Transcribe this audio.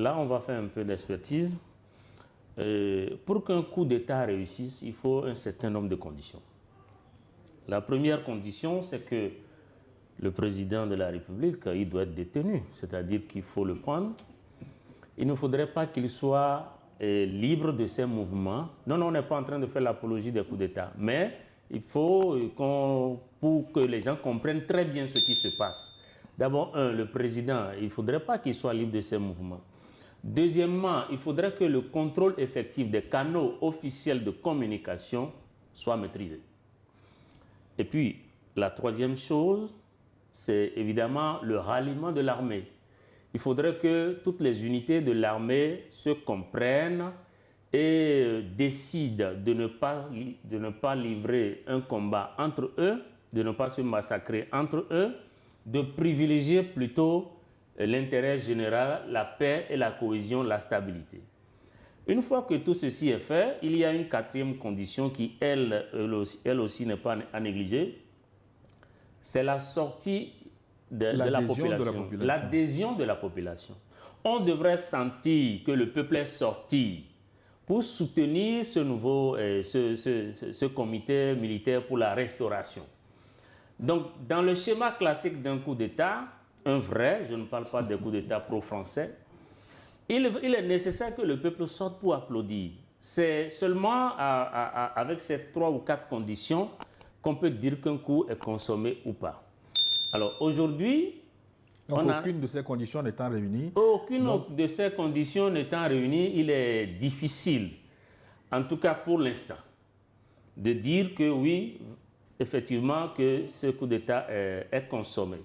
Là, on va faire un peu d'expertise. Pour qu'un coup d'État réussisse, il faut un certain nombre de conditions. La première condition, c'est que le président de la République, il doit être détenu, c'est-à-dire qu'il faut le prendre. Il ne faudrait pas qu'il soit libre de ses mouvements. Non, on n'est pas en train de faire l'apologie des coups d'État, mais il faut pour que les gens comprennent très bien ce qui se passe. D'abord, le président, il ne faudrait pas qu'il soit libre de ses mouvements. Deuxièmement, il faudrait que le contrôle effectif des canaux officiels de communication soit maîtrisé. Et puis, la troisième chose, c'est évidemment le ralliement de l'armée. Il faudrait que toutes les unités de l'armée se comprennent et décident de ne pas livrer un combat entre eux, de ne pas se massacrer entre eux, de privilégier plutôt l'intérêt général, la paix et la cohésion, la stabilité. Une fois que tout ceci est fait, il y a une quatrième condition qui, elle aussi n'est pas à négliger, c'est la sortie de la population, l'adhésion de la population. On devrait sentir que le peuple est sorti pour soutenir ce comité militaire pour la restauration. Donc, dans le schéma classique d'un coup d'État, un vrai, je ne parle pas des coups d'État pro-français, il est nécessaire que le peuple sorte pour applaudir. C'est seulement avec ces 3 ou 4 conditions qu'on peut dire qu'un coup est consommé ou pas. Alors aujourd'hui, aucune de ces conditions n'étant réunie. Aucune de ces conditions n'étant réunie, il est difficile, en tout cas pour l'instant, de dire que oui, effectivement, que ce coup d'État est consommé.